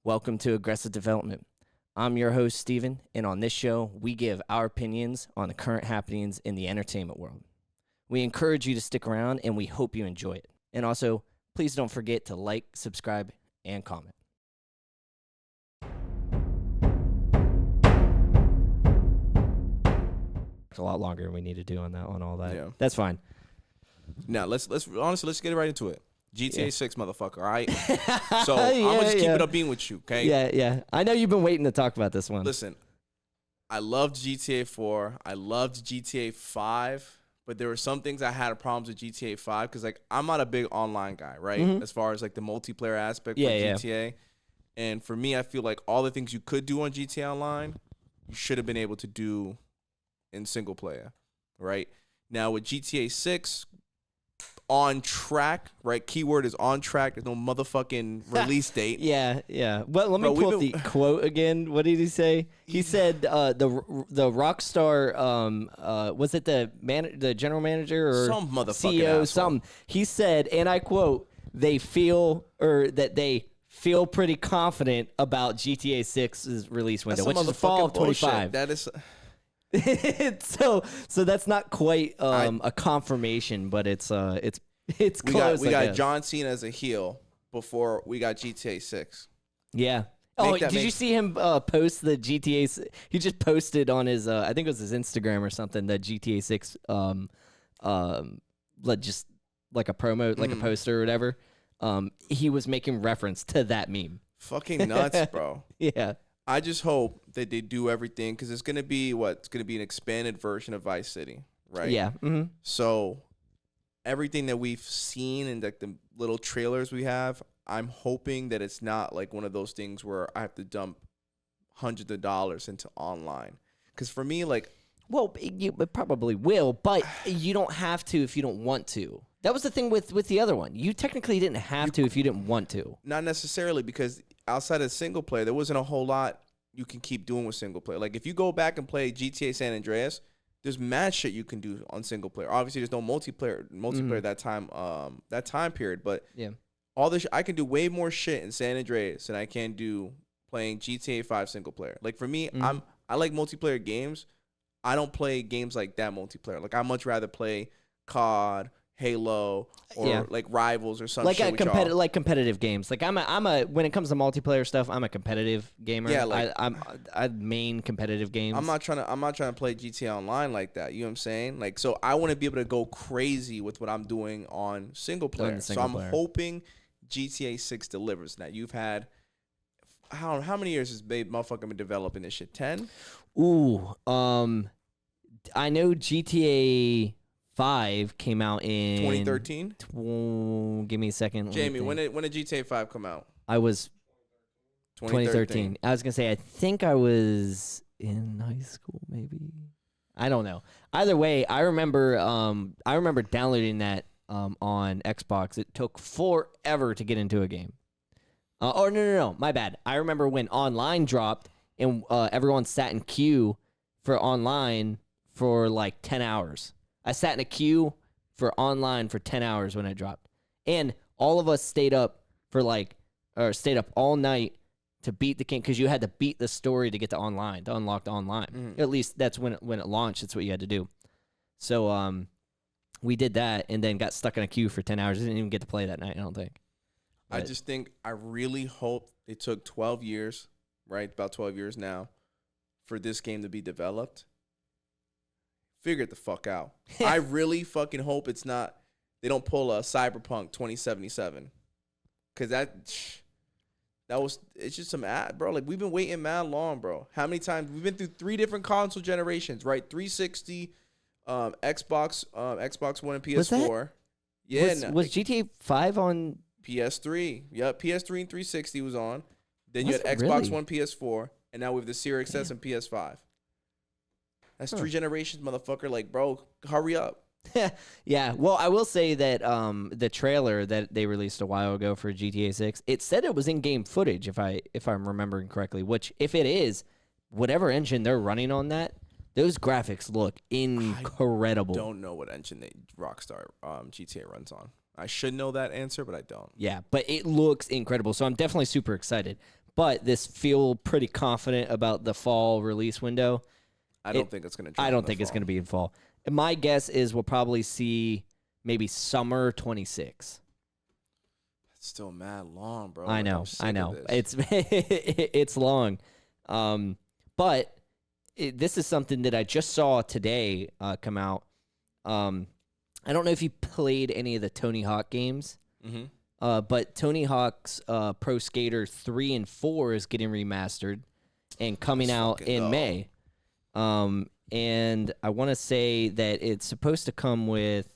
Welcome to Aggressive Development. I'm your host, Steven, and on this show, we give our opinions on the current happenings in the entertainment world. We encourage you to stick around, and we hope you enjoy it. And also, please don't forget to like, subscribe, and comment. A lot longer than we need to do on that, on all that. Yeah. That's fine. Now let's get right into it. GTA 6, motherfucker. All right. So Yeah, I'm gonna just keep yeah. it up being with you, okay? Yeah. I know you've been waiting to talk about this one. Listen, I loved GTA 4. I loved GTA 5, but there were some things I had problems with GTA 5 because like I'm not a big online guy, right? As far as like the multiplayer aspect for GTA. And for me, I feel like all the things you could do on GTA Online, you should have been able to do in single player, right? Now with GTA 6, on track, right? Keyword is on track. There's no motherfucking release date. Yeah. Well, let me Bro, pull up the quote again. What did he say? He said the Rockstar was it the general manager or Some motherfucking CEO asshole. something. He said, and I quote, they feel pretty confident about GTA 6's release window, That's which some is fall of motherfucking bullshit. 25. That is so that's not quite a confirmation, but it's close. we I got guess. John Cena as a heel before we got GTA 6. Yeah. Make that Did you make- see him post the GTA? He just posted on his, I think it was his Instagram or something, the GTA 6, just like a promo, like a poster or whatever. He was making reference to that meme. Fucking nuts, bro. Yeah. I just hope that they do everything because it's gonna be an expanded version of Vice City, right? Yeah. Mm-hmm. So everything that we've seen and like the little trailers we have, I'm hoping that it's not like one of those things where I have to dump hundreds of dollars into online. Because for me, like, Well, it probably will, but you don't have to if you don't want to. That was the thing with the other one. You technically didn't have to if you didn't want to. not necessarily because outside of single player, there wasn't a whole lot you can keep doing with single player. Like if you go back and play GTA San Andreas, there's mad shit you can do on single player. Obviously, there's no multiplayer that time period. But Yeah. all this, I can do way more shit in San Andreas than I can do playing GTA 5 single player. Like for me, I like multiplayer games. I don't play games like that multiplayer. Like I much rather play COD, Halo, or like Rivals or something. Like a competitive games. Like I'm a when it comes to multiplayer stuff, I'm a competitive gamer. Yeah, like- I main competitive games. I'm not trying to play GTA Online like that. You know what I'm saying? Like, so I want to be able to go crazy with what I'm doing on single player. So I'm hoping GTA 6 delivers. Now you've had how many years has motherfucker been developing this shit? 10? Ooh, I know GTA 5 came out in 2013? Give me a second. let me Jamie, think. when did GTA 5 come out? I was 2013. I was gonna say I think I was in high school, maybe. I don't know. Either way, I remember downloading that on Xbox. It took forever to get into a game. No, my bad. I remember when online dropped and everyone sat in queue for online for like 10 hours. I sat in a queue for online for 10 hours when it dropped. And all of us stayed up all night to beat the game because you had to beat the story to get to online, to unlock the online. At least that's when it launched. That's what you had to do. So we did that and then got stuck in a queue for 10 hours. Didn't even get to play that night, I don't think. I just think I really hope it took 12 years, right? About 12 years now for this game to be developed. Figure it the fuck out. I really fucking hope it's not, they don't pull a Cyberpunk 2077. Because it's just some ad, bro. Like, we've been waiting mad long, bro. How many times? We've been through 3 different console generations, right? 360, Xbox One, and PS4. Was GTA 5 on? PS3. Yep, PS3 and 360 was on. Then you Was had it Xbox really? One, PS4, and now we have the Series S and PS5. That's 3 generations, motherfucker. Like, bro, hurry up. Yeah. Well, I will say that the trailer that they released a while ago for GTA 6, it said it was in-game footage, if I'm remembering correctly. Which, if it is, whatever engine they're running on that, those graphics look incredible. Don't know what engine Rockstar GTA runs on. I should know that answer, but I don't. Yeah, but it looks incredible. So I'm definitely super excited. but this feel pretty confident about the fall release window. I don't think it's going to. I don't think it's going to be in fall. And my guess is we'll probably see maybe summer 26. That's still mad long, bro. I know. It's it's long, but this is something that I just saw today come out. I don't know if you played any of the Tony Hawk games, but Tony Hawk's Pro Skater 3 and 4 is getting remastered and coming out in May. And I want to say that it's supposed to come with.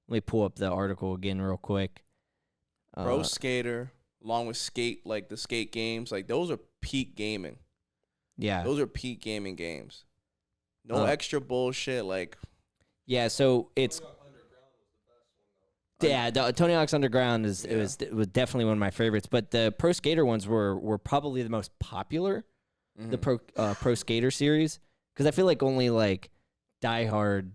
Let me pull up the article again real quick. Pro Skater, along with Skate, like the Skate games, like those are peak gaming. Yeah, those are peak gaming games. No extra bullshit. Like, yeah. So it's. Yeah, Tony Hawk's Underground it was definitely one of my favorites, but the Pro Skater ones were probably the most popular. The Pro Skater series, because I feel like only like diehard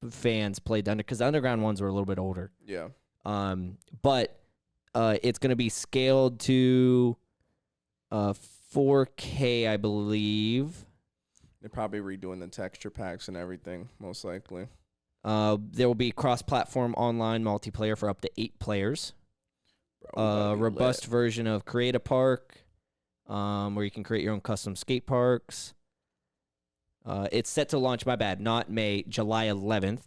fans played because the Underground ones were a little bit older. Yeah. But it's gonna be scaled to 4K, I believe. They're probably redoing the texture packs and everything, most likely. There will be cross-platform online multiplayer for up to 8 players. Robust version of Create a Park, where you can create your own custom skate parks. It's set to launch, not May, July 11th.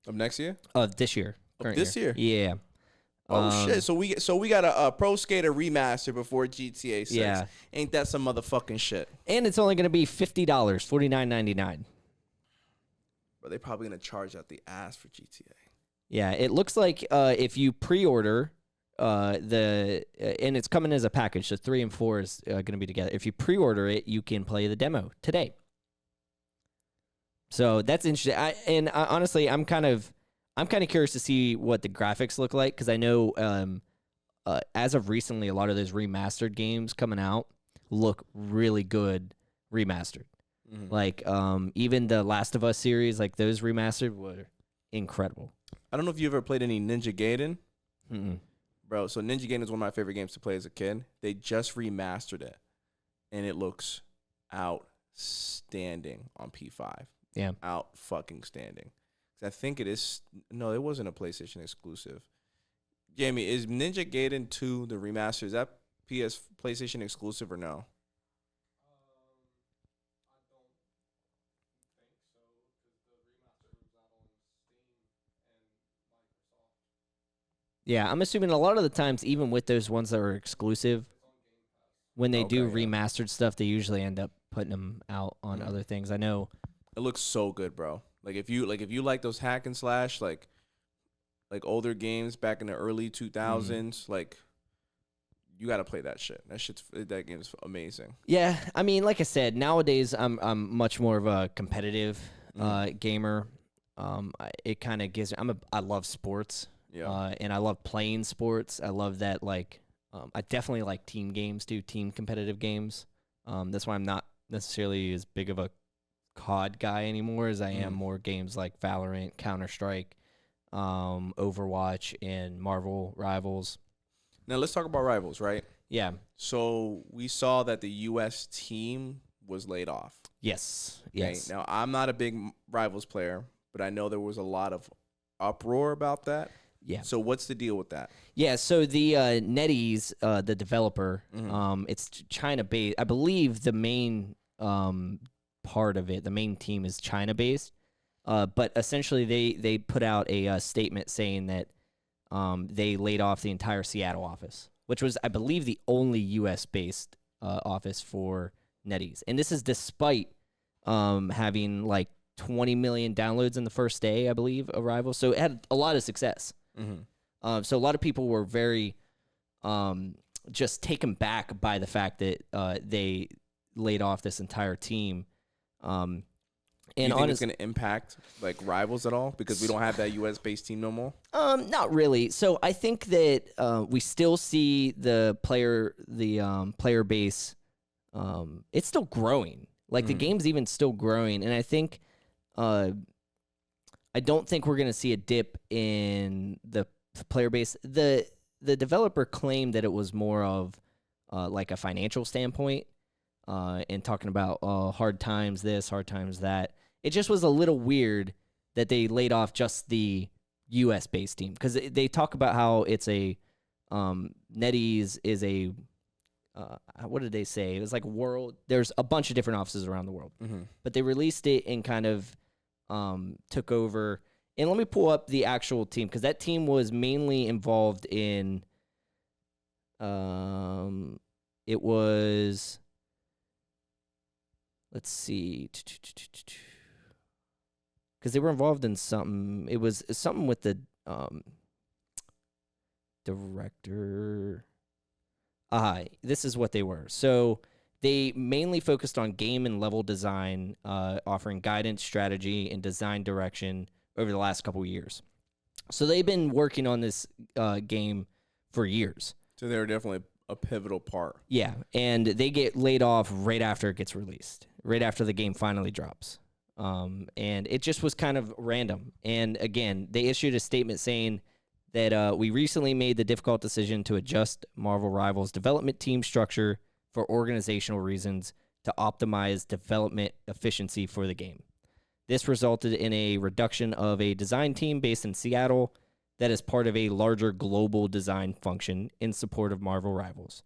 Of next year? Of this year. Of this year? Yeah. Oh, shit. So we got a Pro Skater remaster before GTA 6. Yeah. Ain't that some motherfucking shit? And it's only going to be $50, $49.99. But they're probably going to charge out the ass for GTA. Yeah, it looks like if you pre-order and it's coming as a package, so 3 and 4 is going to be together. If you pre-order it, you can play the demo today. So that's interesting. Honestly, I'm kind of curious to see what the graphics look like, because I know as of recently, a lot of those remastered games coming out look really good remastered. Like even the Last of Us series, like those remastered were incredible. I don't know if you ever played any Ninja Gaiden. Bro, so Ninja Gaiden is one of my favorite games to play as a kid. They just remastered it, and it looks outstanding on P5. Yeah. Out fucking standing. I think it is. No, it wasn't a PlayStation exclusive. Jamie, is Ninja Gaiden 2 the remaster? Is that PlayStation exclusive or no? Yeah, I'm assuming a lot of the times, even with those ones that were exclusive, when they do remastered stuff, they usually end up putting them out on other things. I know. It looks so good, bro. Like if you like those hack and slash like older games back in the early 2000s, like you got to play that shit. That game's amazing. Yeah, I mean, like I said, nowadays I'm much more of a competitive gamer. It kind of gives I love sports. Yeah. And I love playing sports. I love that, like, I definitely like team games too, team competitive games. That's why I'm not necessarily as big of a COD guy anymore as I am more games like Valorant, Counter-Strike, Overwatch, and Marvel Rivals. Now let's talk about Rivals, right? Yeah. So we saw that the U.S. team was laid off. Yes. Okay? Yes. Now I'm not a big Rivals player, but I know there was a lot of uproar about that. Yeah. So what's the deal with that? Yeah. So the NetEase, the developer, it's China-based. I believe the main part of it, the main team is China-based. But essentially, they put out a statement saying that they laid off the entire Seattle office, which was, I believe, the only U.S.-based office for NetEase. And this is despite having like 20 million downloads in the first day, I believe, of Rivals. So it had a lot of success. So a lot of people were very just taken back by the fact that they laid off this entire team. And do you think it's going to impact like Rivals at all because we don't have that U.S. based team no more? Not really. So I think that we still see the player base. It's still growing. Like the game's even still growing, and I think I don't think we're going to see a dip in the player base. The developer claimed that it was more of like a financial standpoint, and talking about hard times this, hard times that. It just was a little weird that they laid off just the U.S. based team, because they talk about how it's a NetEase is a what did they say? It was like world. There's a bunch of different offices around the world, but they released it and kind of took over. And let me pull up the actual team, because that team was mainly involved in. It was. Let's see. Because they were involved in something. It was something with the director. This is what they were. So they mainly focused on game and level design, offering guidance, strategy, and design direction over the last couple of years. So they've been working on this game for years. So they were definitely a pivotal part. Yeah, and they get laid off right after it gets released, right after the game finally drops. And it just was kind of random. And again, they issued a statement saying that we recently made the difficult decision to adjust Marvel Rivals' development team structure for organizational reasons to optimize development efficiency for the game. This resulted in a reduction of a design team based in Seattle that is part of a larger global design function in support of Marvel Rivals.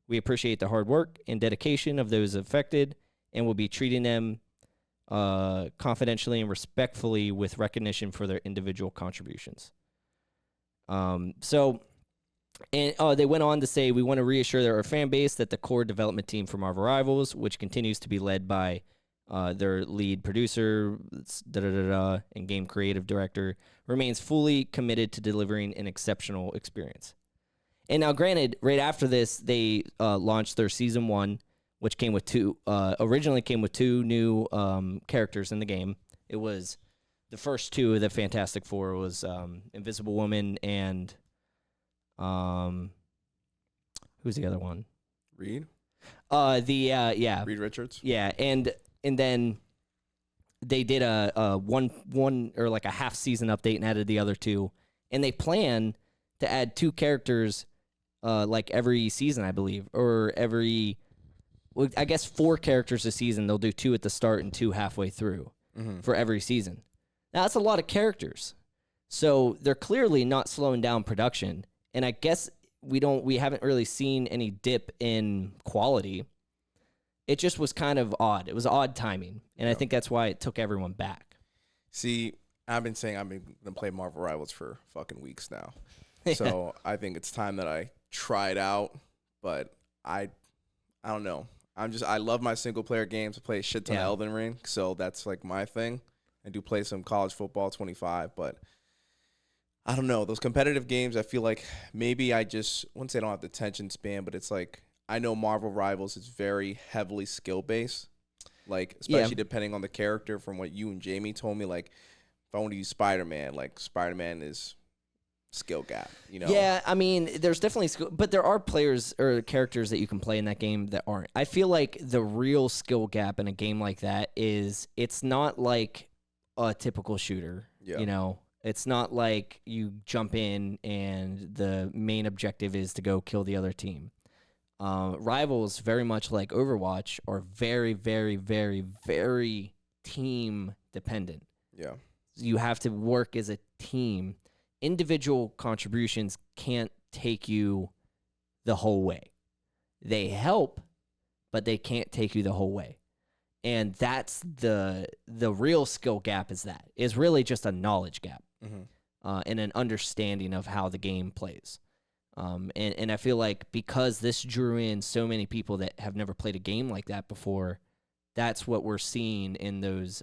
We appreciate the hard work and dedication of those affected and will be treating them confidentially and respectfully with recognition for their individual contributions. They went on to say, we want to reassure our fan base that the core development team for Marvel Rivals, which continues to be led by their lead producer and game creative director, remains fully committed to delivering an exceptional experience. And now, granted, right after this, they launched their season 1, which came with originally came with 2 new characters in the game. It was the first 2 of the Fantastic Four was Invisible Woman and who's the other one? Reed? Reed Richards? Yeah, and then they did a one or like a half season update and added the other 2. And they plan to add 2 characters like every season, I believe, or I guess 4 characters a season. They'll do 2 at the start and 2 halfway through for every season. Now, that's a lot of characters. So they're clearly not slowing down production. And I guess we haven't really seen any dip in quality. It just was kind of odd. It was odd timing. And I think that's why it took everyone back. See, I've been saying I've been going to play Marvel Rivals for fucking weeks now. So I think it's time that I try it out. But I don't know. I love my single player games. I play a shit ton of Elden Ring. So that's like my thing. I do play some college football 25, but I don't know. Those competitive games, I feel like maybe I wouldn't say I don't have the attention span, but it's like I know Marvel Rivals is very heavily skill-based, like especially depending on the character from what you and Jamie told me. Like if I want to use Spider-Man, like Spider-Man is skill gap, you know? Yeah, I mean, there's definitely skill, but there are players or characters that you can play in that game that aren't. I feel like the real skill gap in a game like that is it's not like a typical shooter, you know? It's not like you jump in and the main objective is to go kill the other team. Rivals, very much like Overwatch, are very, very, very, very team dependent. Yeah. You have to work as a team. Individual contributions can't take you the whole way. They help, but they can't take you the whole way. And that's the real skill gap is really just a knowledge gap and an understanding of how the game plays. And I feel like because this drew in so many people that have never played a game like that before, that's what we're seeing in those,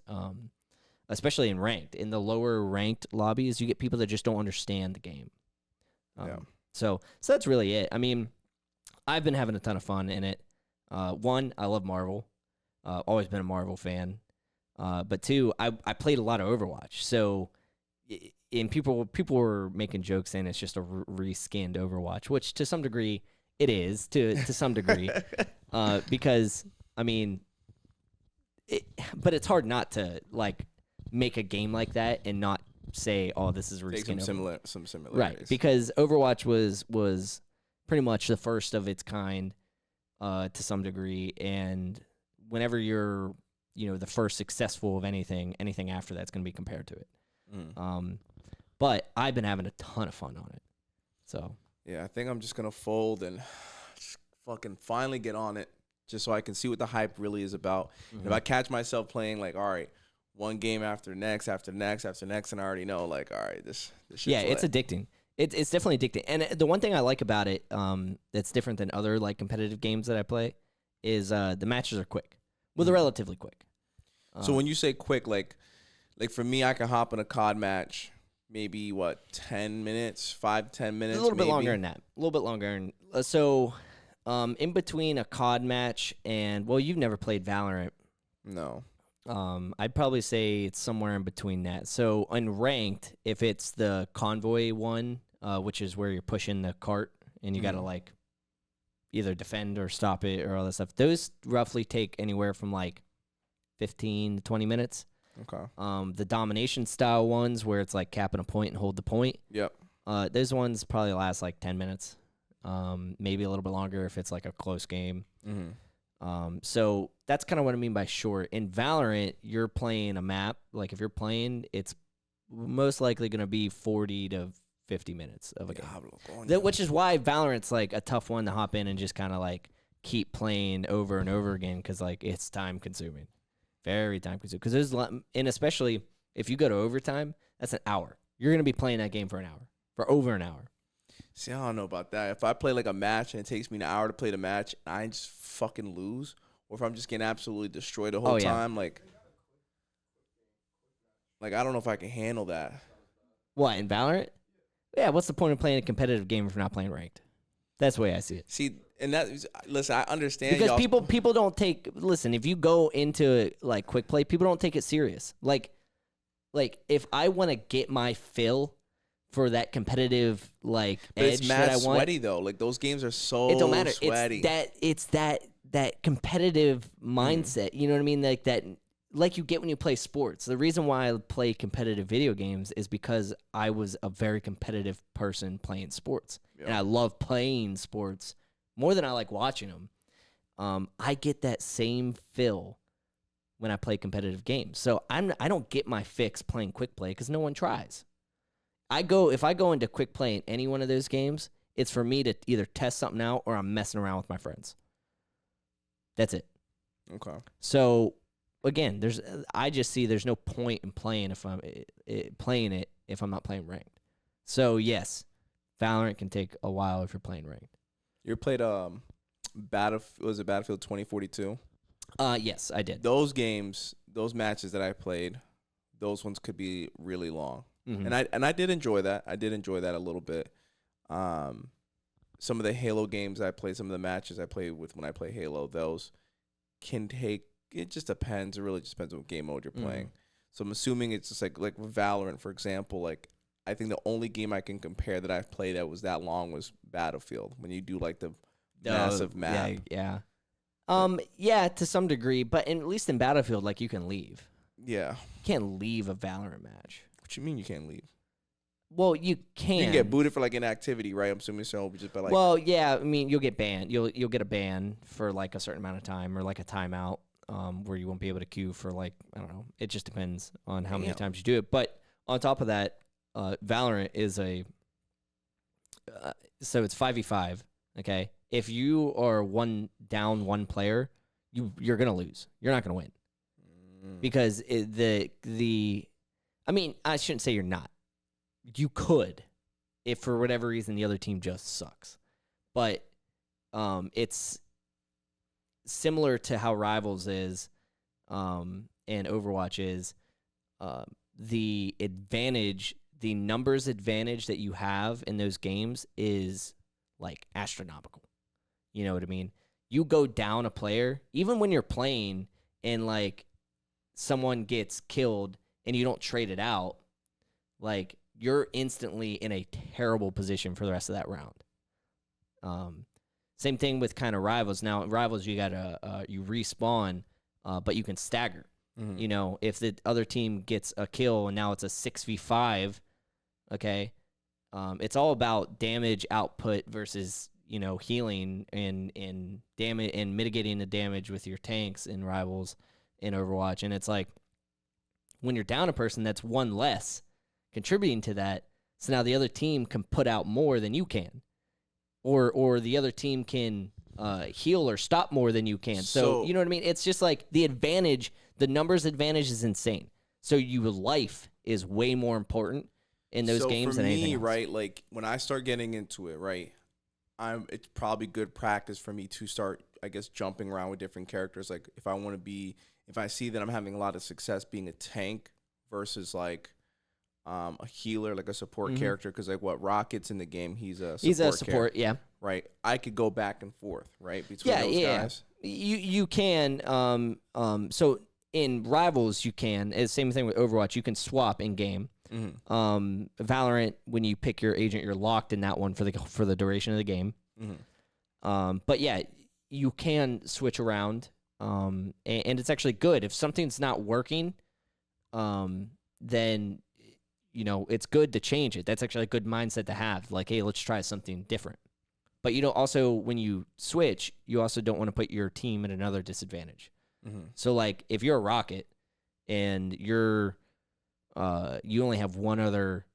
especially in ranked. In the lower ranked lobbies, you get people that just don't understand the game. So that's really it. I mean, I've been having a ton of fun in it. One, I love Marvel. Always been a Marvel fan. But 2, I played a lot of Overwatch. So, and people were making jokes saying it's just a reskinned Overwatch, which to some degree it is to some degree, because I mean, but it's hard not to like make a game like that and not say, "Oh, this is reskinned." Some similarities, right? Because Overwatch was pretty much the first of its kind to some degree, and whenever you're, the first successful of anything after that's going to be compared to it. But I've been having a ton of fun on it. So yeah, I think I'm just gonna fold and just fucking finally get on it, just so I can see what the hype really is about. And if I catch myself playing like, all right, one game after next, and I already know, like, all right, this shit's it's lit. addicting. It's definitely addicting. And the one thing I like about it, that's different than other like competitive games that I play, is the matches are quick. Well, they're relatively quick. So when you say quick, like for me, I can hop in a COD match, maybe 10 minutes, 5-10 minutes, a little bit maybe. longer than that. A little bit longer. So, in between a COD match and, well, you've never played Valorant. No. I'd probably say it's somewhere in between that. So in ranked, if it's the convoy one, which is where you're pushing the cart and you got to like either defend or stop it or all that stuff, those roughly take anywhere from like 15 to 20 minutes. Okay. The domination style ones where it's like capping a point and hold the point. Yep. Those ones probably last like 10 minutes. Maybe a little bit longer if it's like a close game. So that's kind of what I mean by short. In Valorant, you're playing a map. Like if you're playing, it's most likely going to be 40 to 50 minutes of a game. Which is why Valorant's like a tough one to hop in and just kind of like keep playing over and over again, because like it's time consuming. Very time consuming. Because there's and especially if you go to overtime, that's an hour. You're going to be playing that game for over an hour. See, I don't know about that. If I play like a match and it takes me an hour to play the match and I just fucking lose, or if I'm just getting absolutely destroyed the whole time, like I don't know if I can handle that. What, in Valorant? Yeah, what's the point of playing a competitive game if you're not playing ranked? That's the way I see it. See, and listen, I understand because people don't take. Listen, if you go into like quick play, people don't take it serious. Like if I want to get my fill for that competitive like but edge it's mad that I want, sweaty though. Like those games are so it don't matter. Sweaty. It's that competitive mindset. You know what I mean? Like that. Like you get when you play sports. The reason why I play competitive video games is because I was a very competitive person playing sports. Yep. And I love playing sports more than I like watching them. I get that same feel when I play competitive games. So I don't get my fix playing quick play because no one tries. If I go into quick play in any one of those games, it's for me to either test something out or I'm messing around with my friends. That's it. Okay. So again, I just see there's no point in playing if I'm playing it if I'm not playing ranked. So yes, Valorant can take a while if you're playing ranked. You ever played Battlefield 2042? Yes, I did. Those games, those matches that I played, those ones could be really long. Mm-hmm. And I did enjoy that. I did enjoy that a little bit. Some of the Halo games I played, some of the matches I played with when I play Halo, those can take. It just depends. It really just depends on what game mode you're playing. So I'm assuming it's just like with Valorant, for example. Like I think the only game I can compare that I've played that was that long was Battlefield. When you do like the massive map. Yeah. Yeah, to some degree, but at least in Battlefield, like you can leave. Yeah. You can't leave a Valorant match. What you mean you can't leave? Well, you can. You can get booted for like inactivity, right? I'm assuming so. Just by like. Well, yeah. I mean, you'll get banned. You'll get a ban for like a certain amount of time or like a timeout. Where you won't be able to queue for like, I don't know. It just depends on how many times you do it. But on top of that, Valorant is so it's 5v5. Okay, if you are one player, you're gonna lose. You're not gonna win because I mean, I shouldn't say you're not. You could, if for whatever reason the other team just sucks, but it's similar to how Rivals is, and Overwatch is, the numbers advantage that you have in those games is like astronomical. You know what I mean? You go down a player, even when you're playing and like someone gets killed and you don't trade it out, like you're instantly in a terrible position for the rest of that round. Same thing with kind of Rivals. Now, Rivals, you gotta you respawn, but you can stagger. Mm-hmm. You know, if the other team gets a kill and now it's a 6v5, okay, it's all about damage output versus healing and damage and mitigating the damage with your tanks in Rivals in Overwatch. And it's like when you're down a person, that's one less contributing to that. So now the other team can put out more than you can, or the other team can heal or stop more than you can. So you know what I mean? It's just like the numbers advantage is insane. So life is way more important in those games than anything else. Right? Like when I start getting into it, right? It's probably good practice for me to start, I guess, jumping around with different characters. Like if I see that I'm having a lot of success being a tank versus like a healer, like a support character, because like what Rocket's in the game, he's a support, yeah, right. I could go back and forth, right, between those guys. You can. So in Rivals, you can. It's the same thing with Overwatch. You can swap in game. Valorant, when you pick your agent, you're locked in that one for the duration of the game. But yeah, you can switch around, and it's actually good if something's not working. Then it's good to change it. That's actually a good mindset to have. Like, hey, let's try something different. But also when you switch, you also don't want to put your team at another disadvantage. So like if you're a Rocket and you only have one other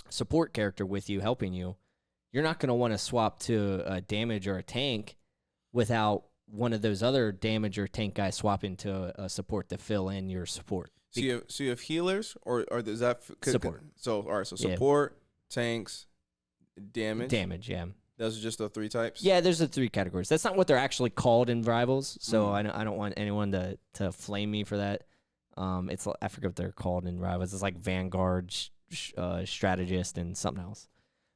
support character with you helping you, you're not going to want to swap to a damage or a tank without one of those other damage or tank guys swapping to a support to fill in your support. So you have healers, or does that support? So all right, so support, tanks, damage, yeah. Those are just the three types. Yeah, there's the three categories. That's not what they're actually called in Rivals, so I don't want anyone to flame me for that. I forget what they're called in Rivals. It's like Vanguard, Strategist, and something else.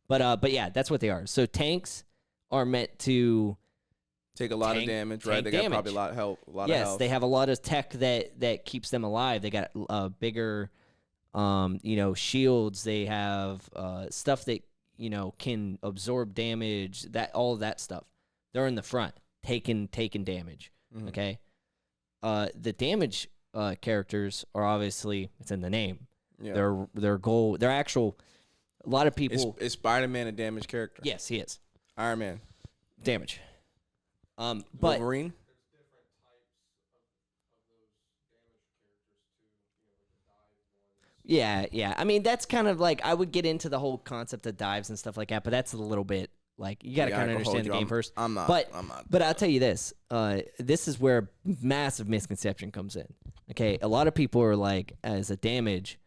But yeah, that's what they are. So tanks are meant to take a lot of damage, right? They got probably a lot of health. Yes, they have a lot of tech that keeps them alive. They got bigger, shields. They have stuff that can absorb damage. All of that stuff. They're in the front, taking damage. Okay, the damage characters are obviously, it's in the name. Yeah. Their actual. A lot of people. Is Spider-Man a damage character? Yes, he is. Iron Man, damage. But Wolverine. There's different types of those damage characters too, the dive ones. Yeah. I mean, that's kind of like, I would get into the whole concept of dives and stuff like that, but that's a little bit like, you got to kind of understand the game first. I'm not. But I'll tell you this. This is where massive misconception comes in. Okay, a lot of people are like, as a damage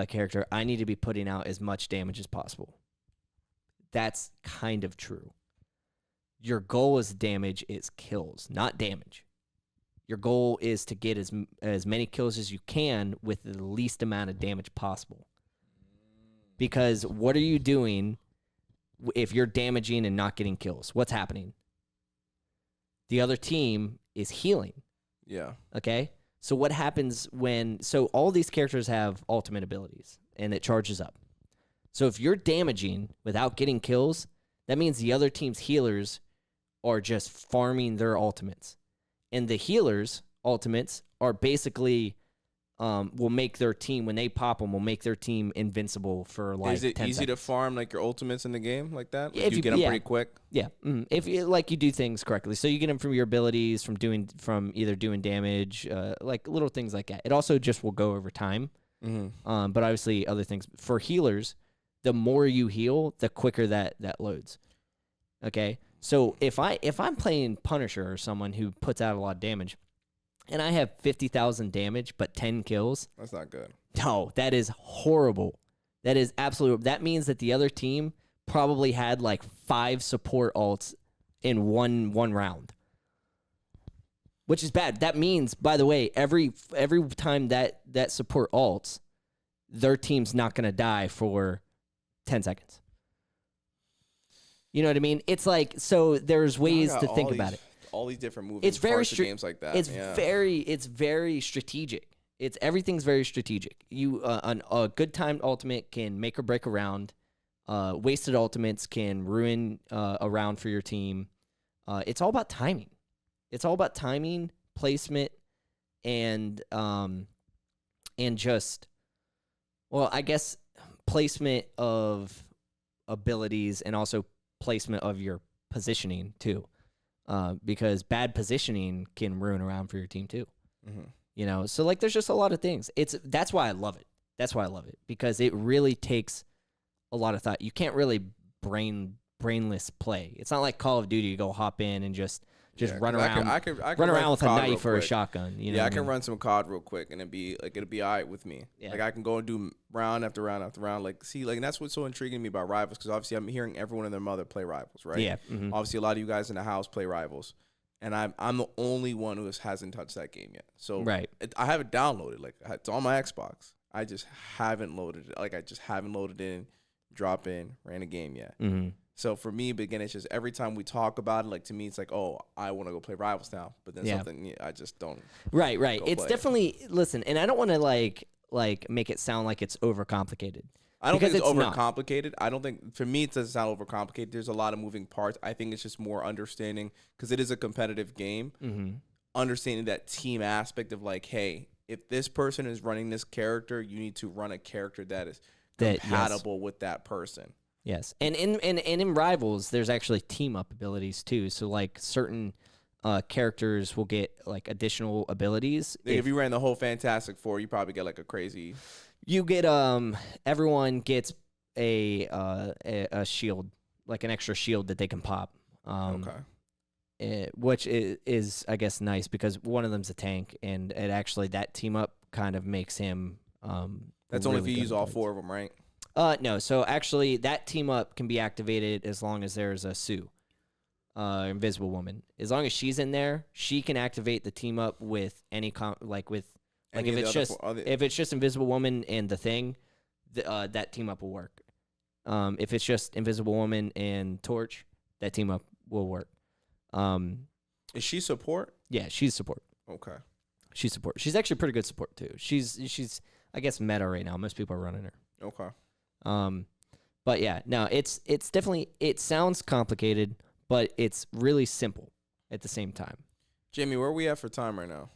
character, I need to be putting out as much damage as possible. That's kind of true. Your goal as damage is kills, not damage. Your goal is to get as many kills as you can with the least amount of damage possible. Because what are you doing if you're damaging and not getting kills? What's happening? The other team is healing. Yeah. Okay? So what happens so all these characters have ultimate abilities, and it charges up. So if you're damaging without getting kills, that means the other team's healers are just farming their ultimates. And the healers' ultimates are basically will make their team, when they pop them, will make their team invincible for like 10 seconds. Is it easy to farm like your ultimates in the game like that? Like If you get them pretty quick? Yeah. If you do things correctly. So you get them from your abilities, from either doing damage, like little things like that. It also just will go over time. But obviously other things. For healers, the more you heal, the quicker that loads. Okay? So if I'm playing Punisher or someone who puts out a lot of damage, and I have 50,000 damage but 10 kills, that's not good. No, that is horrible. That is absolutely. That means that the other team probably had like 5 support ults in one round, which is bad. That means, by the way, every time that support ults, their team's not going to die for 10 seconds. You know what I mean? It's like, so there's ways to think about it. All these different moves. It's very games like that. It's very strategic. Everything's very strategic. A good timed ultimate can make or break a round. Wasted ultimates can ruin a round for your team. It's all about timing. It's all about timing, placement, and just, well, I guess placement of abilities and also placement of your positioning too, because bad positioning can ruin around for your team too. You know, so like there's just a lot of things. That's why I love it. That's why I love it, because it really takes a lot of thought. You can't really brainless play. It's not like Call of Duty. You go hop in and just run around. I can run around with a COD knife real or a quick. shotgun. You know Yeah, I what can mean? run some COD real quick, and it'll be all right with me. Yeah. Like I can go and do round after round after round. Like see, like and that's what's so intriguing to me about Rivals, because obviously I'm hearing everyone and their mother play Rivals, right? Yeah. Mhm. Obviously, a lot of you guys in the house play Rivals, and I'm the only one who hasn't touched that game yet. So Right. I have it downloaded. Like it's on my Xbox. I just haven't loaded it. Like I just haven't loaded in, drop in, ran a game yet. Mhm. So for me, but again, it's just every time we talk about it, like to me, it's like, oh, I want to go play Rivals now. But then I just don't. Right. Go It's play. definitely listen, and I don't want to like make it sound like it's overcomplicated. I don't think Because it's it's not. overcomplicated. I don't think, for me, it doesn't sound overcomplicated. There's a lot of moving parts. I think it's just more understanding, because it is a competitive game, Mm-hmm. understanding that team aspect of like, hey, if this person is running this character, you need to run a character that is compatible with that person. Yes, and in Rivals, there's actually team up abilities too. So like certain characters will get like additional abilities. Like, if you ran the whole Fantastic Four, you probably get like a crazy. You get everyone gets a shield, like an extra shield that they can pop. Okay. Which is I guess nice, because one of them's a tank, and it actually that team up kind of makes him. That's only if really you good use at all fights. 4 of them, right? No. So actually, that team up can be activated as long as there's a Sue, Invisible Woman. As long as she's in there, she can activate the team up with any Any if of the it's other just four- other- if it's just Invisible Woman and the Thing, that team up will work. If it's just Invisible Woman and Torch, that team up will work. Is she support? Yeah, she's support. Okay. She's support. She's actually pretty good support too. She's I guess meta right now. Most people are running her. Okay. But yeah, no, it's definitely, it sounds complicated, but it's really simple at the same time. Jamie, where are we at for time right now?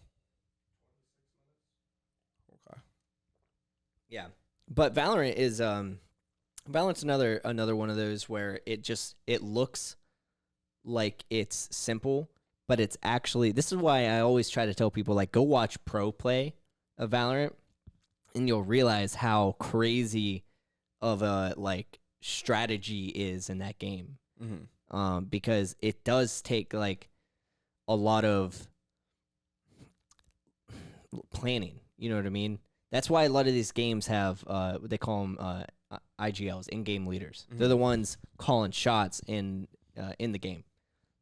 Okay. Yeah. But Valorant is Valorant's another one of those where it looks like it's simple, but it's actually, this is why I always try to tell people, like, go watch pro play of Valorant, and you'll realize how crazy of a like strategy is in that game. Mm-hmm. Because it does take like a lot of planning. You know what I mean? That's why a lot of these games have what they call them IGLs, in-game leaders. Mhm. They're the ones calling shots in the game,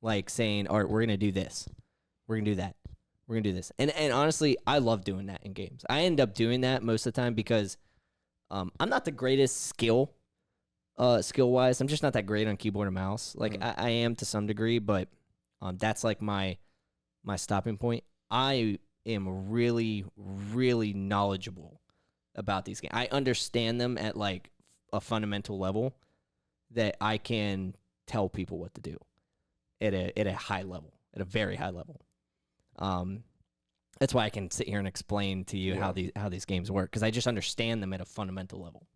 like saying, "All right, we're gonna do this, we're gonna do that, we're gonna do this." And honestly, I love doing that in games. I end up doing that most of the time because I'm not the greatest skill wise. I'm just not that great on keyboard and mouse. Like Mhm. I am to some degree, but that's like my stopping point. I am really, really knowledgeable about these games. I understand them at like a fundamental level that I can tell people what to do at a high level, at a very high level. That's why I can sit here and explain to you how these games work, because I just understand them at a fundamental level.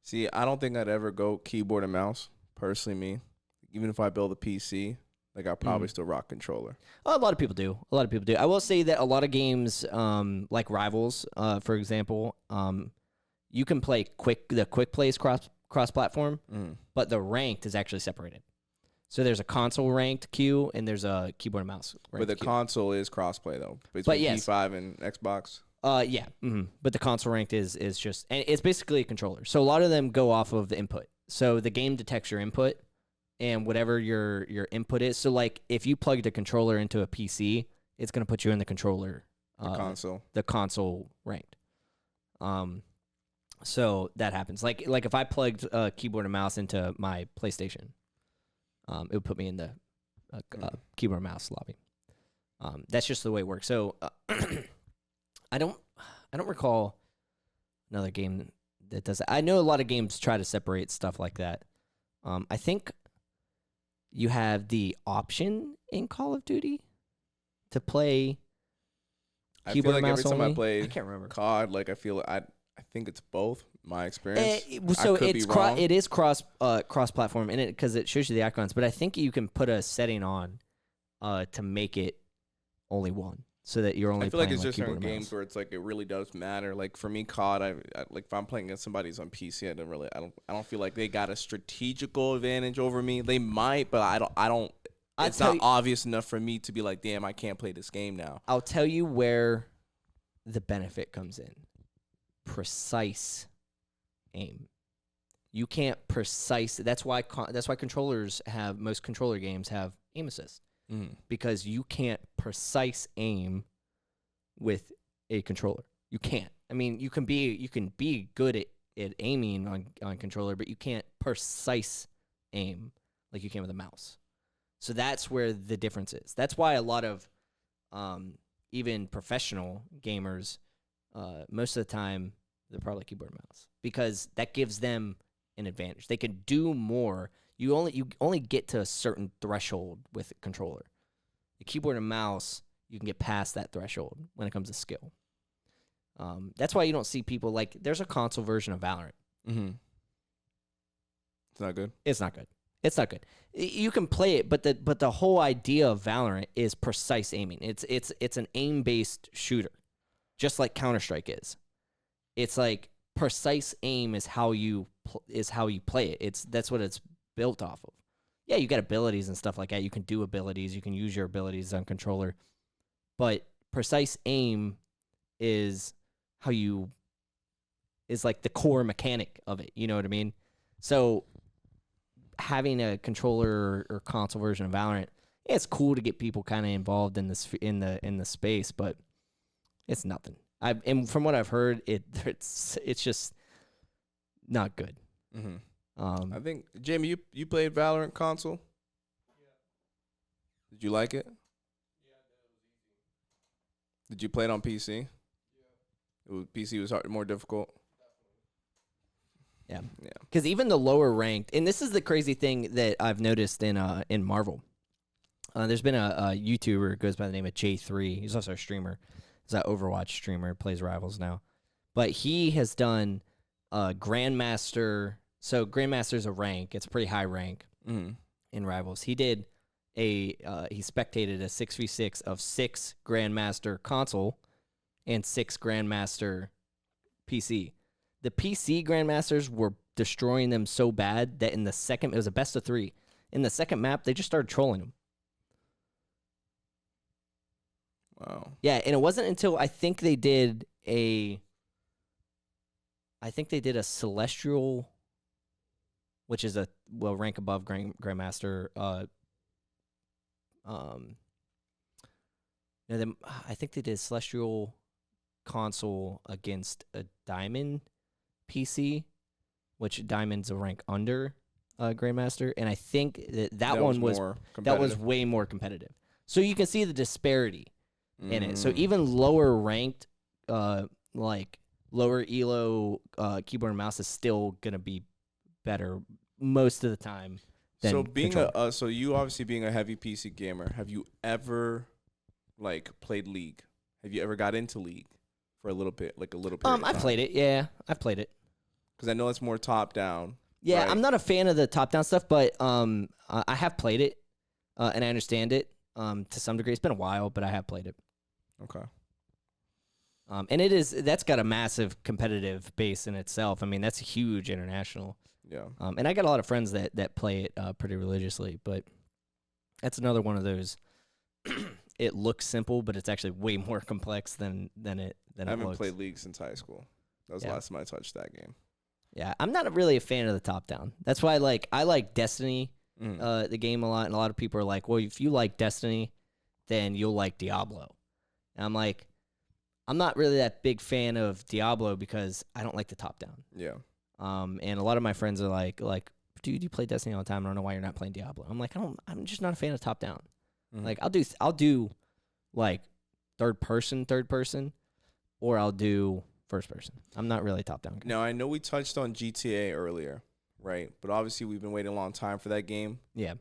See, I don't think I'd ever go keyboard and mouse, personally, me. Even if I build a PC, like I'll probably still rock controller. A lot of people do. I will say that a lot of games, like Rivals, for example, you can play the quick plays cross platform, but the ranked is actually separated. So there's a console ranked queue and there's a keyboard and mouse ranked But the queue. console is crossplay though, between yes. P5 and Xbox. Yeah. But the console ranked is just, and it's basically a controller. So a lot of them go off of the input. So the game detects your input and whatever your input is. So like if you plugged a controller into a PC, it's gonna put you in the controller, Console. the console ranked. So that happens. Like if I plugged a keyboard and mouse into my PlayStation, it would put me in the keyboard and mouse lobby. That's just the way it works. So I don't recall another game that does that. I know a lot of games try to separate stuff like that. I think you have the option in Call of Duty to play I feel keyboard like and every mouse time I only. play I can't remember. COD, like I feel I I think it's both. My experience. So I could be it's wrong. it is cross platform in it because it shows you the icons. But I think you can put a setting on to make it only one, so that you're only. I feel like playing it's just certain keyboard and games mouse. where it's like it really does matter. Like for me, COD, I like if I'm playing against somebody who's on PC, I don't feel like they got a strategical advantage over me. They might, but I don't. It's not obvious enough for me to be like, damn, I can't play this game now. I'll tell you where the benefit comes in. Precise aim. You can't precise. That's why controllers have most controller games have aim assist, because you can't precise aim with a controller. You can't. I mean, you can be good at aiming on controller, but you can't precise aim like you can with a mouse. So that's where the difference is. That's why a lot of even professional gamers, most of the time, they're probably keyboard and mouse, because that gives them an advantage. They can do more. You only get to a certain threshold with a controller. The keyboard and mouse, you can get past that threshold when it comes to skill. That's why you don't see people like. There's a console version of Valorant. Mm-hmm. It's not good. It's not good. It's not good. You can play it, but the whole idea of Valorant is precise aiming. It's an aim-based shooter, just like Counter-Strike is. It's like precise aim is how you play it. That's what it's built off of. Yeah, you got abilities and stuff like that. You can do abilities. You can use your abilities on controller, but precise aim is like the core mechanic of it. You know what I mean? So having a controller or console version of Valorant, it's cool to get people kind of involved in this in the space, but it's nothing. And from what I've heard, it's just not good. Mm-hmm. I think Jamie, you played Valorant console. Yeah. Did you like it? Yeah, it was easy. Did you play it on PC? Yeah. PC was more difficult. Yeah. Because even the lower ranked, and this is the crazy thing that I've noticed in Marvel. There's been a YouTuber who goes by the name of J3. He's also a streamer. He's an Overwatch streamer, plays Rivals now. But he has done Grandmaster. So Grandmaster's a rank. It's a pretty high rank in Rivals. He did he spectated a 6v6 of 6 Grandmaster console and 6 Grandmaster PC. The PC Grandmasters were destroying them so bad that in the second, it was a best of 3. In the second map, they just started trolling them. Wow. Yeah, and it wasn't until I think they did a Celestial, which is a rank above Grandmaster. I think they did Celestial console against a Diamond PC, which Diamond's a rank under Grandmaster, and I think that one was way more competitive. So you can see the disparity in it. So even lower ranked, like lower elo keyboard and mouse is still gonna be better most of the time. So so you obviously being a heavy PC gamer, have you ever played League? Have you ever got into League for a little bit, I've played it. Yeah, I've played it. Because I know it's more top down. Yeah, right? I'm not a fan of the top down stuff, but I have played it, and I understand it to some degree. It's been a while, but I have played it. Okay. And that's got a massive competitive base in itself. I mean, that's huge international. Yeah. And I got a lot of friends that play it pretty religiously, but that's another one of those. It looks simple, but it's actually way more complex than it looks. I haven't played League since high school. That was the last time I touched that game. Yeah, I'm not really a fan of the top down. That's why I like Destiny, the game a lot, and a lot of people are like, well, if you like Destiny, then you'll like Diablo. And I'm like, I'm not really that big fan of Diablo because I don't like the top down. Yeah. And a lot of my friends are like, dude, you play Destiny all the time. I don't know why you're not playing Diablo. I'm like, I'm just not a fan of top down. Mm-hmm. Like I'll do like third person, or I'll do first person. I'm not really top down. Now I know we touched on GTA earlier, right? But obviously we've been waiting a long time for that game. Yeah.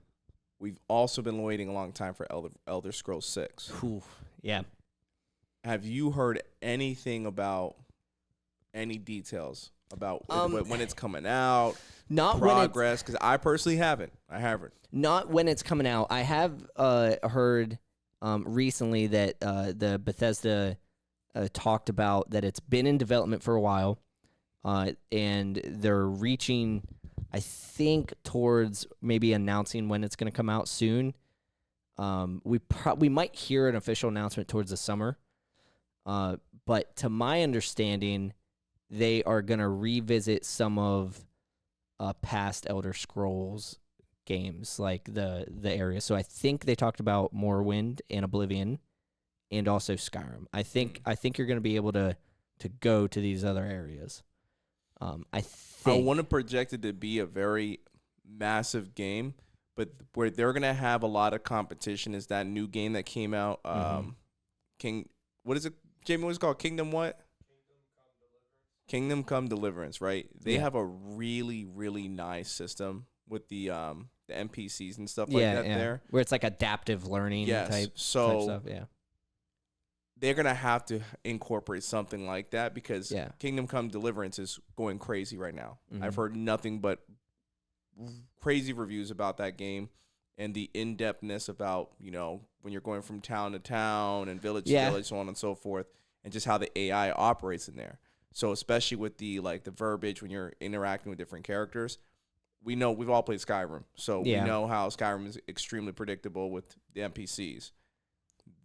We've also been waiting a long time for Elder Scrolls 6. Yeah. Have you heard anything about any details about when it's coming out, Not when it's progress? Because I personally haven't. I haven't. not when it's coming out. I have heard recently that the Bethesda talked about that it's been in development for a while, and they're reaching, I think, towards maybe announcing when it's going to come out soon. We might hear an official announcement towards the summer, but to my understanding, they are going to revisit some of past Elder Scrolls games, like the area. So I think they talked about Morrowind and Oblivion, and also Skyrim. I think you're going to be able to go to these other areas. I want to project it to be a very massive game, but where they're going to have a lot of competition is that new game that came out, what is it, Jamie, what's it called? Kingdom what? Kingdom Come Deliverance, right? They have a really, really nice system with the NPCs and stuff like that there. Where it's like adaptive learning type stuff, they're going to have to incorporate something like that because Kingdom Come Deliverance is going crazy right now. Mm-hmm. I've heard nothing but crazy reviews about that game and the in-depthness about, when you're going from town to town and village to village, so on and so forth, and just how the AI operates in there. So especially with the verbiage when you're interacting with different characters, we've all played Skyrim, so we know how Skyrim is extremely predictable with the NPCs.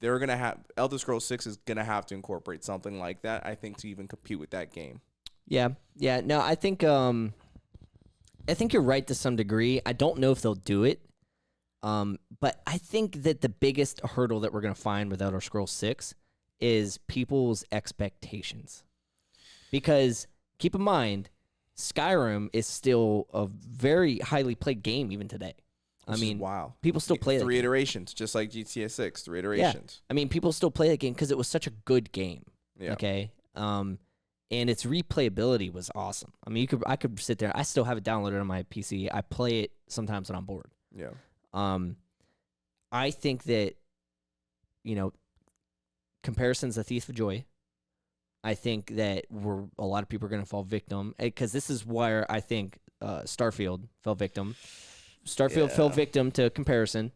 They're gonna have Elder Scrolls 6 is gonna have to incorporate something like that, I think, to even compete with that game. Yeah. No, I think you're right to some degree. I don't know if they'll do it, but I think that the biggest hurdle that we're gonna find with Elder Scrolls 6 is people's expectations. Because keep in mind, Skyrim is still a very highly played game even today. Wow. People still play that 3 game. iterations, just like GTA 6, 3 iterations. Yeah. People still play that game because it was such a good game. Yeah. Okay. And its replayability was awesome. I could sit there. I still have it downloaded on my PC. I play it sometimes when I'm bored. Yeah. I think that, comparison's a thief of joy. I think that a lot of people are going to fall victim because this is where I think Starfield fell victim. Starfield fell victim to comparison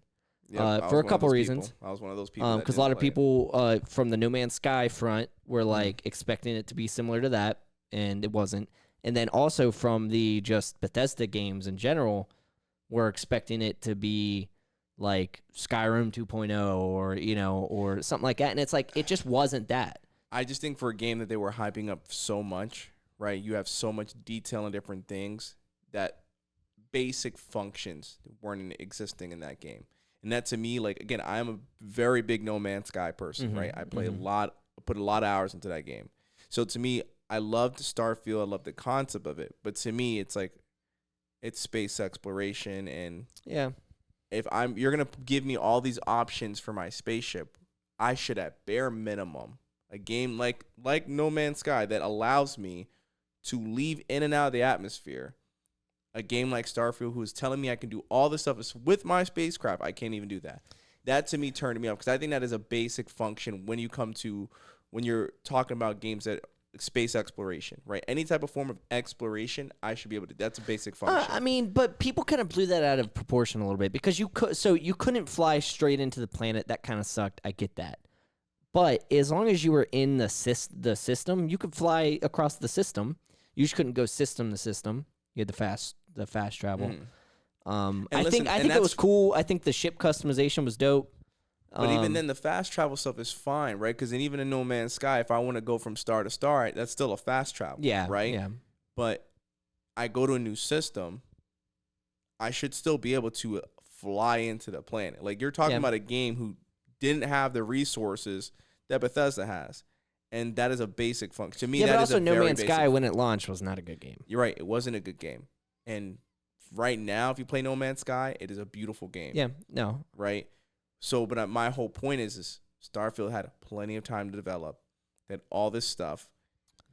for a couple reasons. I was one of those people. Because a lot of people from the No Man's Sky front were expecting it to be similar to that, and it wasn't. And then also from the just Bethesda games in general, were expecting it to be like Skyrim 2.0 or something like that. And it's like it just wasn't that. I just think for a game that they were hyping up so much, right? You have so much detail and different things that basic functions weren't existing in that game. And that to me, again, I'm a very big No Man's Sky person, right? I play put a lot of hours into that game. So to me, I loved Starfield. I love the concept of it. But to me, it's it's space exploration. And if you're going to give me all these options for my spaceship, I should at bare minimum a game like No Man's Sky that allows me to leave in and out of the atmosphere. A game like Starfield, who is telling me I can do all this stuff with my spacecraft, I can't even do that. That to me turned me off because I think that is a basic function when you're talking about games that space exploration, right? Any type of form of exploration, I should be able to. That's a basic function. But people kind of blew that out of proportion a little bit because you couldn't fly straight into the planet. That kind of sucked. I get that. But as long as you were in the system, you could fly across the system. You just couldn't go system to system. You had the fast travel. I think it was cool. I think the ship customization was dope. But even then, the fast travel stuff is fine, right? Because even in No Man's Sky, if I want to go from star to star, that's still a fast travel, right? Yeah. But I go to a new system, I should still be able to fly into the planet. You're talking about a game who didn't have the resources that Bethesda has. And that is a basic function. To me, that is a very basic. No Man's Sky, when it launched, was not a good game. You're right. It wasn't a good game. And right now, if you play No Man's Sky, it is a beautiful game. Yeah, no. Right? So, but my whole point is Starfield had plenty of time to develop. That all this stuff.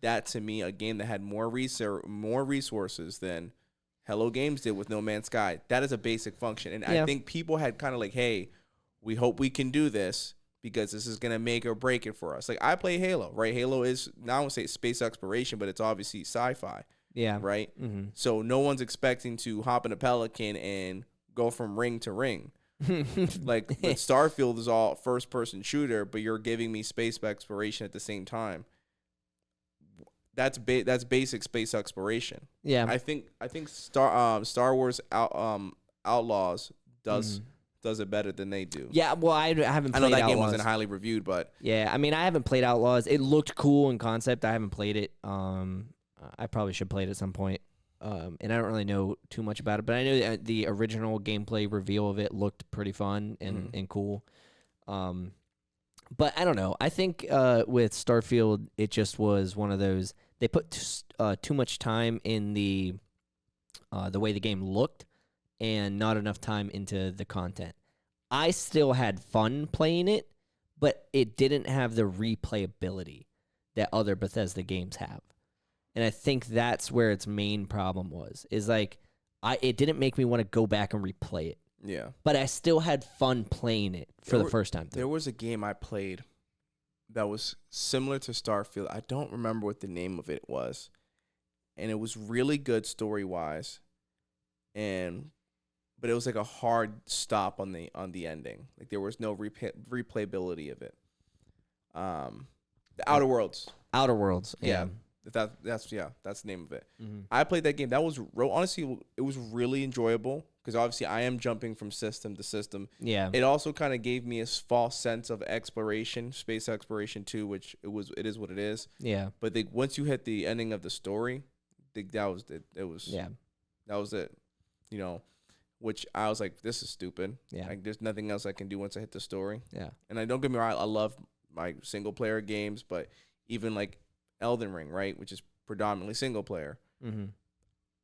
That, to me, a game that had more resources than Hello Games did with No Man's Sky. That is a basic function. And I think people had kind of hey, we hope we can do this. because this is gonna make or break it for us. Like I play Halo, right? Halo is now I won't say space exploration, but it's obviously sci-fi, Yeah. right? Mm-hmm. So no one's expecting to hop in a Pelican and go from ring to ring. Like with Starfield is all first person shooter, but you're giving me space exploration at the same time. That's basic space exploration. Yeah. I think Star Wars Outlaws does it better than they do. Yeah, well, I haven't I played know that Outlaws. game wasn't highly reviewed, but Yeah, I mean, I haven't played Outlaws. It looked cool in concept. I haven't played it. I probably should play it at some point. And I don't really know too much about it, but I know that the original gameplay reveal of it looked pretty fun and cool. But I don't know. I think with Starfield, it just was one of those. They put too much time in the way the game looked, and not enough time into the content. I still had fun playing it, but it didn't have the replayability that other Bethesda games have. And I think that's where its main problem was. Is like it didn't make me want to go back and replay it. yeah. But I still had fun playing it for the first time. There was a game I played that was similar to Starfield. I don't remember what the name of it was. And it was really good story-wise. But it was like a hard stop on the ending. Like there was no replayability of it. The Outer Worlds. Outer Worlds. Yeah. That's the name of it. Mm-hmm. I played that game. That was honestly, it was really enjoyable because obviously I am jumping from system to system. Yeah. It also kind of gave me a false sense of exploration, space exploration too, which it is what it is. Yeah. But once you hit the ending of the story, that was it. Yeah. That was it. You know, which I was like, this is stupid. Yeah. Like there's nothing else I can do once I hit the story. Yeah. And don't get me wrong, I love my single player games, but even like Elden Ring, right, which is predominantly single player. Mm-hmm.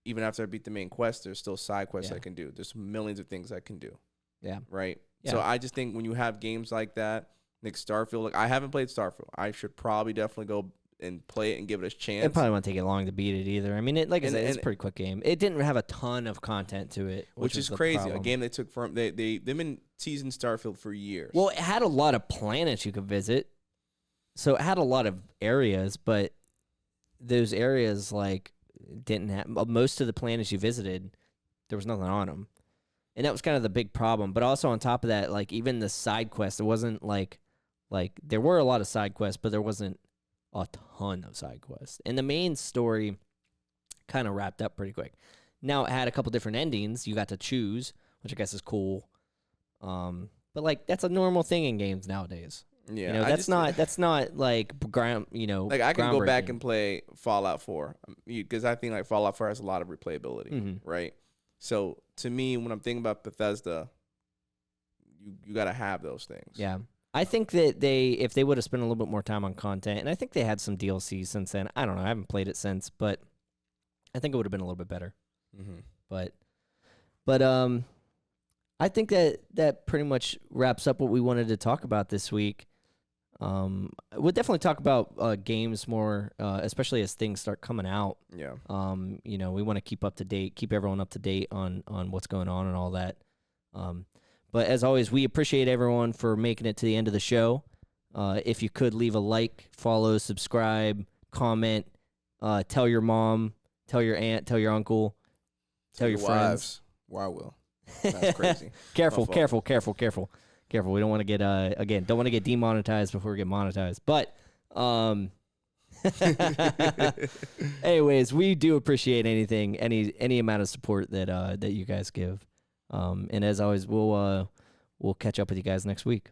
Even after I beat the main quest, there's still side quests Yeah. I can do. There's millions of things I can do. Yeah. Right. Yeah. So I just think when you have games like that, like Starfield, like I haven't played Starfield. I should probably definitely go and play it and give it a chance. It probably won't take it long to beat it either. I mean, like I said, it's a and- pretty quick game. It didn't have a ton of content to it, which was is the crazy. problem. A game they took from they've been teasing Starfield for years. Well, it had a lot of planets you could visit, so it had a lot of areas, but those areas like didn't have most of the planets you visited. There was nothing on them, and that was kind of the big problem. But also on top of that, like even the side quests, it wasn't like there were a lot of side quests, but there wasn't a ton of side quests, and the main story kind of wrapped up pretty quick. Now it had a couple different endings you got to choose, which I guess is cool. But like that's a normal thing in games nowadays. yeah, You know, that's not like ground. You know, like I can go back groundbreaking. and play Fallout 4 because I think like Fallout 4 has a lot of replayability, Mhm. right? So to me, when I'm thinking about Bethesda, you got to have those things. Yeah, I think that if they would have spent a little bit more time on content, and I think they had some DLC since then. I don't know. I haven't played it since, but I think it would have been a little bit better. Mm-hmm. But I think that pretty much wraps up what we wanted to talk about this week. We'll definitely talk about games more, especially as things start coming out. Yeah. You know, we want to keep everyone up to date on what's going on and all that. But as always, we appreciate everyone for making it to the end of the show. If you could leave a like, follow, subscribe, comment, tell your mom, tell your aunt, tell your uncle, tell your friends. wives. Why will? That's crazy. Careful, My careful, careful, careful, careful. We don't want to get don't want to get demonetized before we get monetized. But anyways, we do appreciate any amount of support that you guys give. And as always, we'll catch up with you guys next week.